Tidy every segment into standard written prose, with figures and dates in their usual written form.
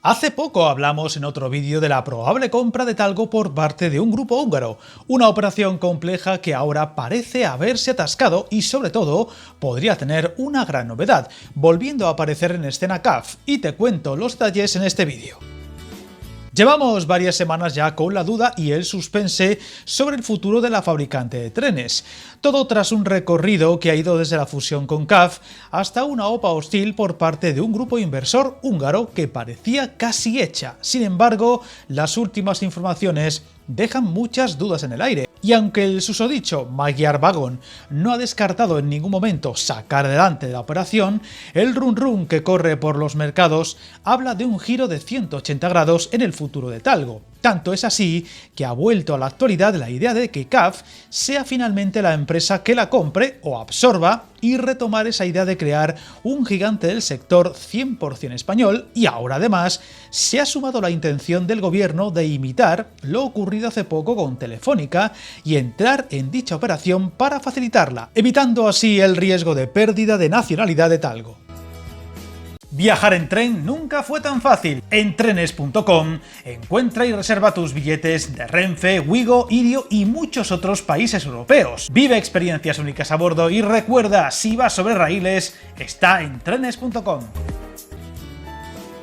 Hace poco hablamos en otro vídeo de la probable compra de Talgo por parte de un grupo húngaro, una operación compleja que ahora parece haberse atascado y sobre todo podría tener una gran novedad, volviendo a aparecer en escena CAF, y te cuento los detalles en este vídeo. Llevamos varias semanas ya con la duda y el suspense sobre el futuro de la fabricante de trenes, todo tras un recorrido que ha ido desde la fusión con CAF hasta una OPA hostil por parte de un grupo inversor húngaro que parecía casi hecha. Sin embargo, las últimas informaciones dejan muchas dudas en el aire. Y aunque el susodicho Magyar Wagon no ha descartado en ningún momento sacar adelante la operación, el run que corre por los mercados habla de un giro de 180 grados en el futuro de Talgo. Tanto es así que ha vuelto a la actualidad la idea de que CAF sea finalmente la empresa que la compre o absorba y retomar esa idea de crear un gigante del sector 100% español, y ahora además se ha sumado la intención del gobierno de imitar lo ocurrido hace poco con Telefónica y entrar en dicha operación para facilitarla, evitando así el riesgo de pérdida de nacionalidad de Talgo. Viajar en tren nunca fue tan fácil. En trenes.com encuentra y reserva tus billetes de Renfe, Wigo, Irio y muchos otros países europeos. Vive experiencias únicas a bordo y recuerda, si vas sobre raíles, está en trenes.com.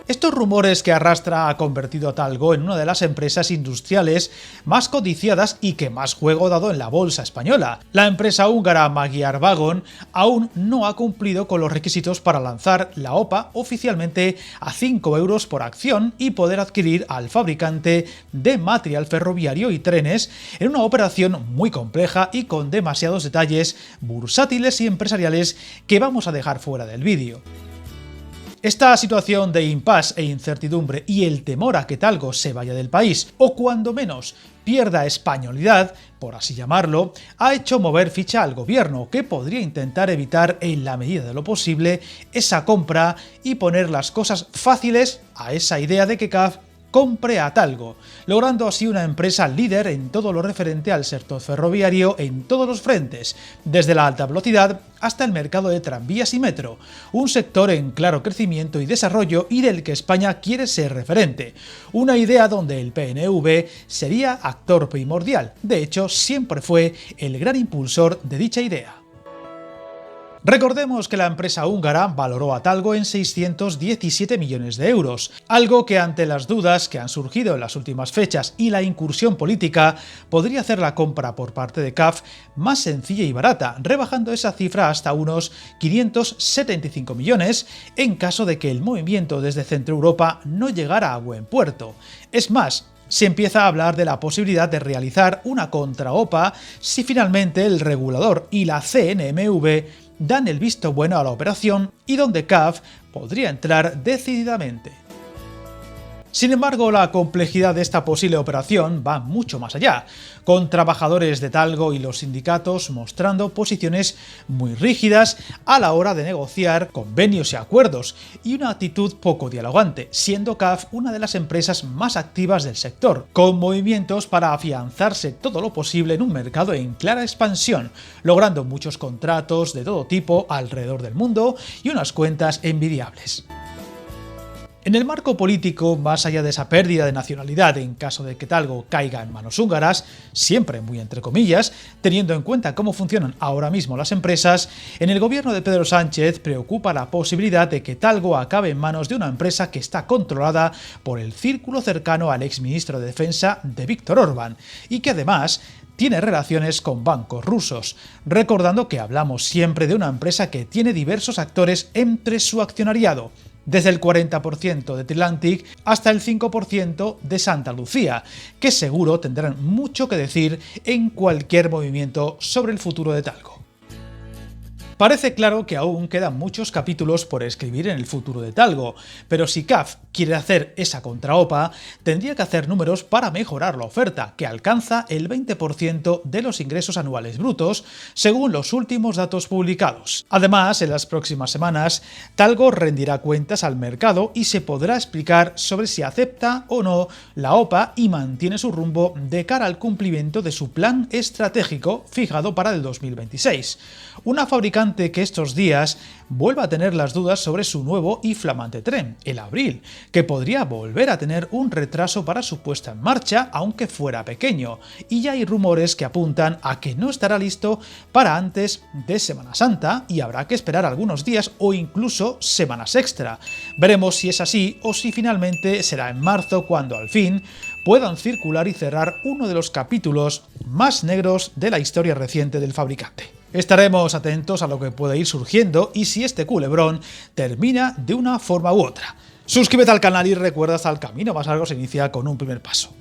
Estos rumores que arrastra ha convertido a Talgo en una de las empresas industriales más codiciadas y que más juego ha dado en la bolsa española. La empresa húngara Magyar Wagon aún no ha cumplido con los requisitos para lanzar la OPA oficialmente a 5 euros por acción y poder adquirir al fabricante de material ferroviario y trenes en una operación muy compleja y con demasiados detalles bursátiles y empresariales que vamos a dejar fuera del vídeo. Esta situación de impasse e incertidumbre y el temor a que Talgo se vaya del país o cuando menos pierda españolidad, por así llamarlo, ha hecho mover ficha al gobierno, que podría intentar evitar en la medida de lo posible esa compra y poner las cosas fáciles a esa idea de que CAF compre a Talgo, logrando así una empresa líder en todo lo referente al sector ferroviario en todos los frentes, desde la alta velocidad hasta el mercado de tranvías y metro, un sector en claro crecimiento y desarrollo y del que España quiere ser referente, una idea donde el PNV sería actor primordial. De hecho, siempre fue el gran impulsor de dicha idea. Recordemos que la empresa húngara valoró a Talgo en 617 millones de euros, algo que ante las dudas que han surgido en las últimas fechas y la incursión política podría hacer la compra por parte de CAF más sencilla y barata, rebajando esa cifra hasta unos 575 millones en caso de que el movimiento desde Centro Europa no llegara a buen puerto. Es más, se empieza a hablar de la posibilidad de realizar una contra-OPA si finalmente el regulador y la CNMV dan el visto bueno a la operación y donde CAF podría entrar decididamente. Sin embargo, la complejidad de esta posible operación va mucho más allá, con trabajadores de Talgo y los sindicatos mostrando posiciones muy rígidas a la hora de negociar convenios y acuerdos, y una actitud poco dialogante, siendo CAF una de las empresas más activas del sector, con movimientos para afianzarse todo lo posible en un mercado en clara expansión, logrando muchos contratos de todo tipo alrededor del mundo y unas cuentas envidiables. En el marco político, más allá de esa pérdida de nacionalidad en caso de que Talgo caiga en manos húngaras, siempre muy entre comillas, teniendo en cuenta cómo funcionan ahora mismo las empresas, en el gobierno de Pedro Sánchez preocupa la posibilidad de que Talgo acabe en manos de una empresa que está controlada por el círculo cercano al exministro de Defensa de Víktor Orbán y que además tiene relaciones con bancos rusos, recordando que hablamos siempre de una empresa que tiene diversos actores entre su accionariado, desde el 40% de Trilantic hasta el 5% de Santa Lucía, que seguro tendrán mucho que decir en cualquier movimiento sobre el futuro de Talgo. Parece claro que aún quedan muchos capítulos por escribir en el futuro de Talgo, pero si CAF quiere hacer esa contra-OPA, tendría que hacer números para mejorar la oferta, que alcanza el 20% de los ingresos anuales brutos, según los últimos datos publicados. Además, en las próximas semanas, Talgo rendirá cuentas al mercado y se podrá explicar sobre si acepta o no la OPA y mantiene su rumbo de cara al cumplimiento de su plan estratégico fijado para el 2026. Una fabricante fabricante que estos días vuelve a tener las dudas sobre su nuevo y flamante tren, el Abril, que podría volver a tener un retraso para su puesta en marcha, aunque fuera pequeño, y ya hay rumores que apuntan a que no estará listo para antes de Semana Santa y habrá que esperar algunos días o incluso semanas extra. Veremos si es así o si finalmente será en marzo cuando al fin puedan circular y cerrar uno de los capítulos más negros de la historia reciente del fabricante. Estaremos atentos a lo que puede ir surgiendo y si este culebrón termina de una forma u otra. Suscríbete al canal y recuerda que el camino más largo se inicia con un primer paso.